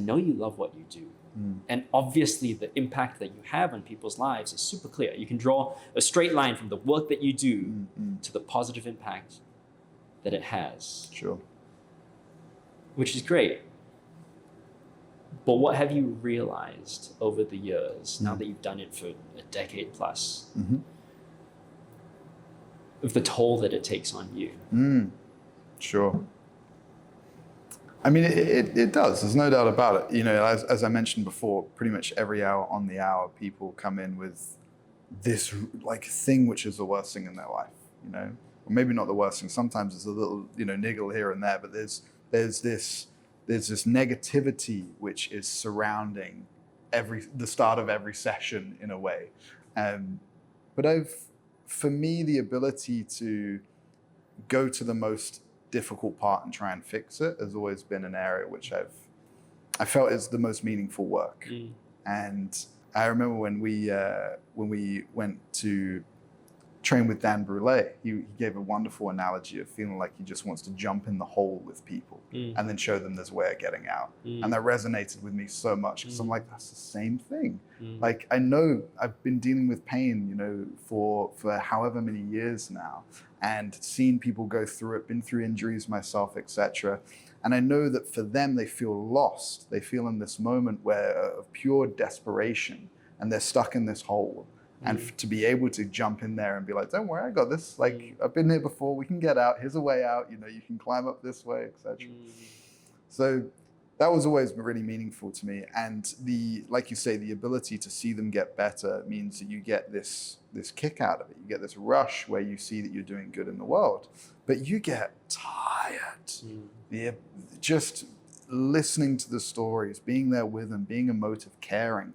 know you love what you do. And obviously the impact that you have on people's lives is super clear. You can draw a straight line from the work that you do to the positive impact that it has. Sure. Which is great. But what have you realized over the years, now that you've done it for a decade plus, of the toll that it takes on you? Sure. I mean, it does. There's no doubt about it. You know, as I mentioned before, pretty much every hour on the hour, people come in with this like thing which is the worst thing in their life. You know, or maybe not the worst thing. Sometimes it's a little, you know, niggle here and there. But there's this negativity which is surrounding the start of every session in a way. But for me, the ability to go to the most difficult part and try and fix it has always been an area which I felt is the most meaningful work. And I remember when we went to train with Dan Brule, he gave a wonderful analogy of feeling like he just wants to jump in the hole with people and then show them there's a way of getting out. And that resonated with me so much because I'm like, that's the same thing. Like, I know I've been dealing with pain, you know, for however many years now, and seen people go through it, been through injuries myself, etc. And I know that for them, they feel lost. They feel in this moment of pure desperation, and they're stuck in this hole. And to be able to jump in there and be like, don't worry, I got this. Like, I've been here before, we can get out. Here's a way out. You know, you can climb up this way, etc. So that was always really meaningful to me. And like you say, the ability to see them get better means that you get this kick out of it. You get this rush where you see that you're doing good in the world, but you get tired. Just listening to the stories, being there with them, being emotive, caring.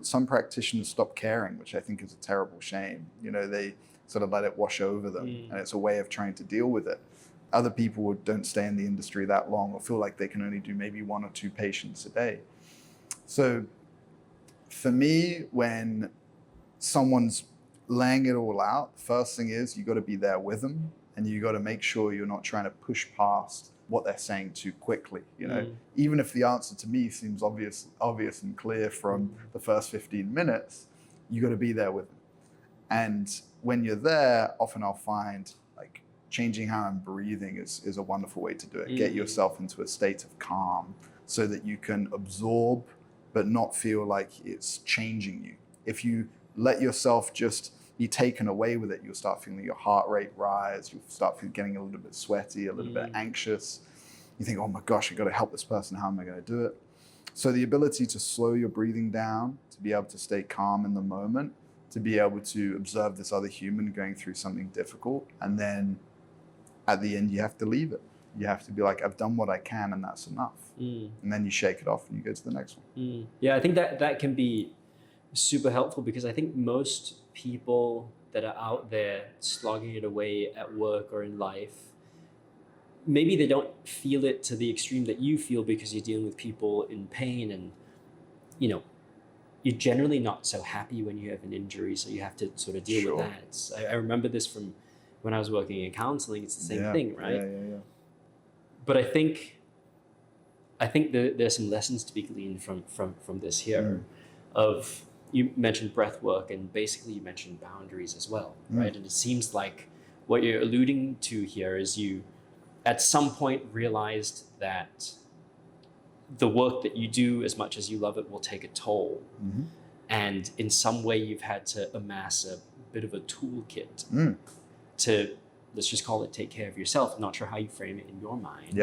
Some practitioners stop caring, which I think is a terrible shame. You know, they sort of let it wash over them, and it's a way of trying to deal with it. Other people don't stay in the industry that long or feel like they can only do maybe 1 or 2 patients a day. So for me, when someone's laying it all out, the first thing is you got to be there with them, and you got to make sure you're not trying to push past what they're saying too quickly. You know, even if the answer to me seems obvious and clear from the first 15 minutes, you got to be there with them. And when you're there, often I'll find like changing how I'm breathing is a wonderful way to do it. Get yourself into a state of calm so that you can absorb, but not feel like it's changing you. If you let yourself just be taken away with it, you'll start feeling your heart rate rise, you'll start getting a little bit sweaty, a little bit anxious. You think, oh my gosh, I got to help this person, how am I going to do it? So the ability to slow your breathing down, to be able to stay calm in the moment, to be able to observe this other human going through something difficult, and then at the end you have to leave it. You have to be like, I've done what I can and that's enough. And then you shake it off and you go to the next one. Yeah, I think that can be super helpful, because I think most people that are out there slogging it away at work or in life, maybe they don't feel it to the extreme that you feel because you're dealing with people in pain, and you know, you're generally not so happy when you have an injury, so you have to sort of deal with that. I remember this from when I was working in counseling. It's the same thing, right? Yeah. But I think there's some lessons to be gleaned from this here. Of, you mentioned breath work, and basically you mentioned boundaries as well, right? And it seems like what you're alluding to here is you at some point realized that the work that you do, as much as you love it, will take a toll. And in some way you've had to amass a bit of a toolkit to, let's just call it, take care of yourself. I'm not sure how you frame it in your mind.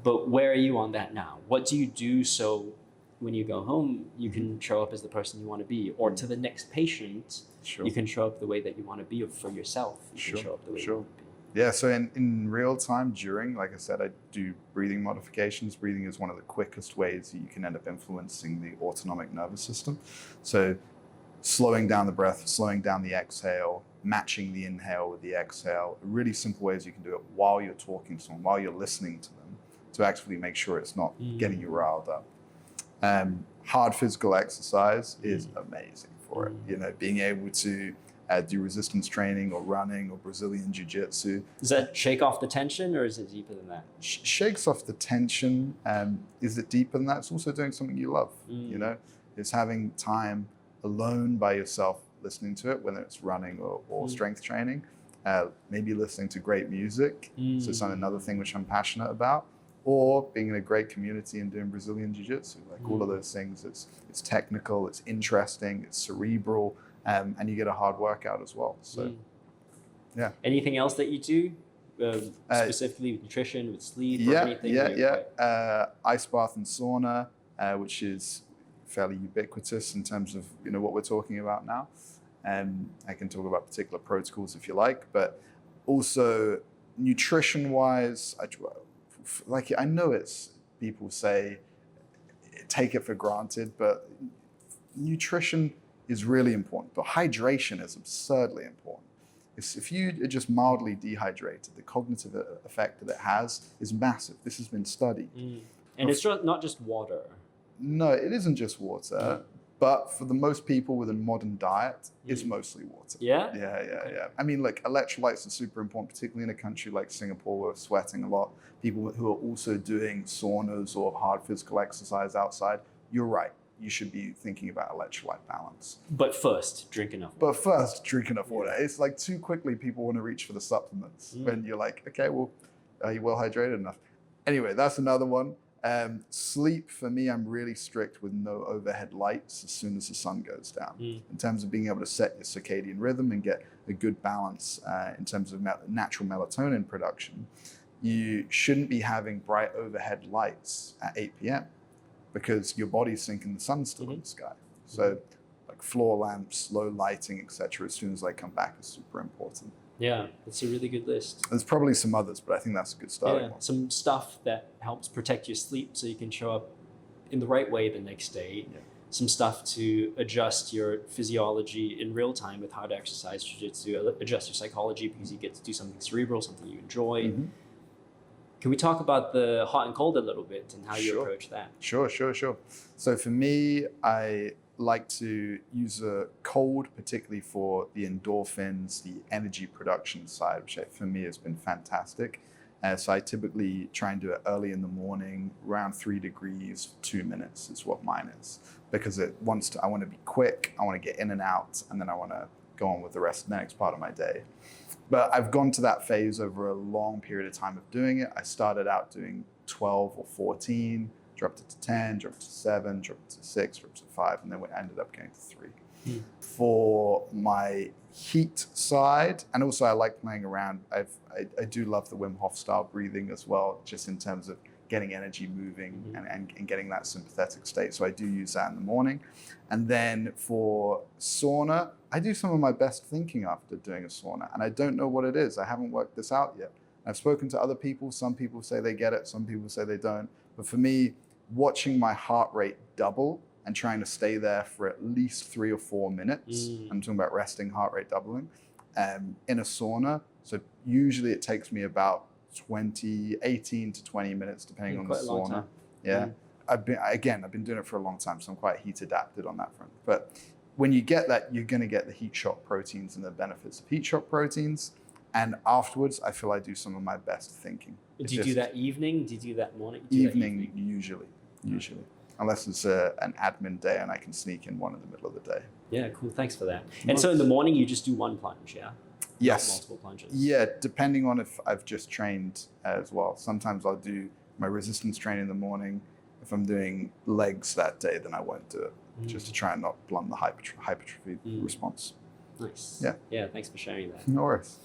But where are you on that now? What do you do so when you go home, you can show up as the person you want to be, or to the next patient, you can show up the way that you want to be, or for yourself, you can show up the way you want to be. Yeah, so in real time during, like I said, I do breathing modifications. Breathing is one of the quickest ways that you can end up influencing the autonomic nervous system. So slowing down the breath, slowing down the exhale, matching the inhale with the exhale, really simple ways you can do it while you're talking to someone, while you're listening to them, to actually make sure it's not getting you riled up. Hard physical exercise is amazing for it. You know, being able to do resistance training or running or Brazilian jiu-jitsu. Does that shake off the tension, or is it deeper than that? Shakes off the tension. Is it deeper than that? It's also doing something you love. You know, it's having time alone by yourself, listening to it, whether it's running or strength training. Maybe listening to great music. So it's another thing which I'm passionate about. Or being in a great community and doing Brazilian jiu-jitsu. Like all of those things, it's technical, it's interesting, it's cerebral, and you get a hard workout as well. So, yeah. Anything else that you do, specifically with nutrition, with sleep, or anything? Ice bath and sauna, which is fairly ubiquitous in terms of what we're talking about now. I can talk about particular protocols if you like, but also nutrition-wise, I know it's people say take it for granted, but nutrition is really important. But hydration is absurdly important. If you are just mildly dehydrated, the cognitive effect that it has is massive. This has been studied. And it's not just water. No, it isn't just water. But for the most people with a modern diet, it's mostly water. Yeah? Yeah. I mean, look, electrolytes are super important, particularly in a country like Singapore where we're sweating a lot. People who are also doing saunas or hard physical exercise outside, you're right. You should be thinking about electrolyte balance. But first, drink enough water. It's like too quickly people want to reach for the supplements when you're like, okay, well, are you well hydrated enough? Anyway, that's another one. Sleep, for me, I'm really strict with no overhead lights as soon as the sun goes down. In terms of being able to set your circadian rhythm and get a good balance in terms of natural melatonin production, you shouldn't be having bright overhead lights at 8 p.m. because your body's thinking the sun's still in the sky. So like floor lamps, low lighting, etc. as soon as I come back is super important. Yeah, that's a really good list. There's probably some others, but I think that's a good starting one. Some stuff that helps protect your sleep so you can show up in the right way the next day. Yeah. Some stuff to adjust your physiology in real time with how to exercise jiu-jitsu, adjust your psychology because you get to do something cerebral, something you enjoy. Can we talk about the hot and cold a little bit and how you approach that? Sure. So for me, I like to use a cold, particularly for the endorphins, the energy production side, which for me has been fantastic. So I typically try and do it early in the morning, around 3 degrees, 2 minutes is what mine is. Because I want to be quick, I want to get in and out, and then I want to go on with the next part of my day. But I've gone to that phase over a long period of time of doing it. I started out doing 12 or 14, dropped it to 10, dropped it to 7, dropped it to 6, dropped it to 5, and then we ended up getting to 3. For my heat side, and also I like playing around, I do love the Wim Hof style breathing as well, just in terms of getting energy moving and getting that sympathetic state. So I do use that in the morning. And then for sauna, I do some of my best thinking after doing a sauna, and I don't know what it is. I haven't worked this out yet. I've spoken to other people. Some people say they get it. Some people say they don't. But for me, watching my heart rate double and trying to stay there for at least 3 or 4 minutes, I'm talking about resting heart rate doubling, in a sauna. So usually it takes me about 18 to 20 minutes, depending on the sauna. I've been doing it for a long time, so I'm quite heat adapted on that front. But when you get that, you're going to get the heat shock proteins and the benefits of heat shock proteins. And afterwards, I feel I do some of my best thinking. Do you do that evening? Do you do that morning? Evening, usually. Unless it's an admin day and I can sneak in one in the middle of the day. Yeah, cool. Thanks for that. And so in the morning, you just do one plunge, yeah? Yes. Not multiple plunges. Yeah, depending on if I've just trained as well. Sometimes I'll do my resistance training in the morning. If I'm doing legs that day, then I won't do it, just to try and not blunt the hypertrophy response. Nice. Yeah. Yeah, thanks for sharing that. No worries.